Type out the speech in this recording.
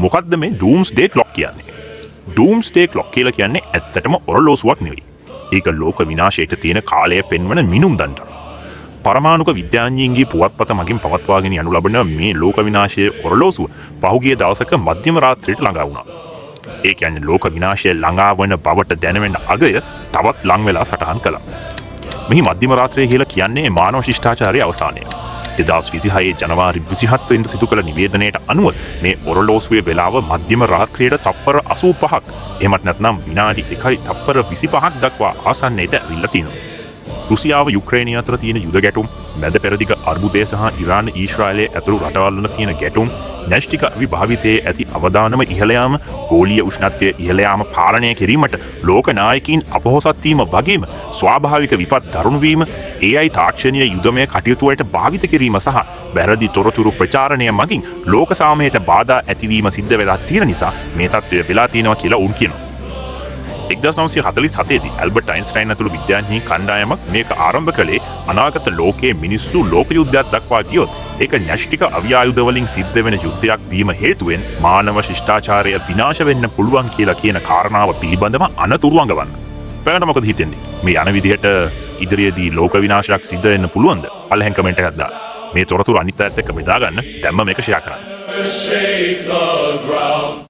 මොකද්ද මේ ඩූම්ස්ඩේ ක්ලොක් කියන්නේ? ඩූම්ස්ඩේ ක්ලොක් කියලා කියන්නේ ඇත්තටම ඔරලෝසුවක් නෙවෙයි. ඒක ලෝක විනාශයට තියෙන කාලය පෙන්වන මිනුම් දණ්ඩක්. පරමාණුක විද්‍යාඥයින්ගේ පුවත්පත මගින් පවත්වාගෙන යනු ලබන මේ ලෝක විනාශයේ ඔරලෝසුව පහුගිය දවසක මධ්‍යම රාත්‍රියට ළඟා වුණා. ඒ කියන්නේ ලෝක විනාශය ළඟා වන බවට දැනෙන අගය තවත් ලං වෙලා සටහන් කළා. මෙහි මධ්‍යම රාත්‍රිය කියලා කියන්නේ මානව ශිෂ්ටාචාරයේ අවසානය. 2026 ජනවාරි 27 වෙනිදා සිදු කළ නිවේදනයට අනුව මේ ඔරලෝසුවේ වේලාව මධ්‍යම රාත්‍රියට තප්පර 85ක් එහෙමත් නැත්නම් විනාඩි 1යි තප්පර 25ක් දක්වා ආසන්නයට ඇවිල්ලා තියෙනවා. රුසියාව යුක්‍රේනිය අතර තියෙන යුද ගැටුම්, මැද පෙරදිග අර්බුදය සහ ඉරාන ඊශ්‍රායලයේ ඇතුළු රටවල් වල තියෙන ගැටුම්, න්‍යෂ්ටික විභාවිතයේ ඇති අවදානම ඉහළ යාම, ගෝලීය උෂ්ණත්වය ඉහළ යාම පාලනය කිරීමට ලෝක නායකයින් අපොහොසත් වීම වගේම ස්වාභාවික විපත් දරුණු වීම, AI තාක්ෂණීය යුදමය කටයුතු වලට භාවිත කිරීම සහ වැරදි තොරතුරු ප්‍රචාරණය මගින් ලෝක සාමයට බාධා ඇතිවීම සිද්ධ වෙලා තියෙන නිසා මේ තත්ත්වය වෙලා තියෙනවා කියලා උන් කියනවා. 1947 දී ඇල්බර්ට් අයින්ස්ටයින් ඇතුළු විද්‍යාඥයින් කණ්ඩායමක් මේක ආරම්භ කළේ අනාගත ලෝකයේ මිනිස්සු ලෝක යුද්ධයක් දක්වා ගියොත් ඒක න්‍යෂ්ටික අවියායුධ වලින් සිද්ධ වෙන යුද්ධයක් වීම හේතුවෙන් මානව ශිෂ්ටාචාරය විනාශ වෙන්න පුළුවන් කියලා කියන කාරණාව පිළිබඳව අනතුරු අඟවන්න. ඔයාලට මොකද හිතෙන්නේ? මේ යන විදිහට ඉදිරියේදී ලෝක විනාශයක් සිද්ධ වෙන්න පුළුවන්ද? පළවෙනි කමෙන්ට් එකක් දාන්න. මේ තොරතුරු අනිත් අයත් එක්ක බෙදා ගන්න. දැම්ම මේක ෂෙයා කරන්න.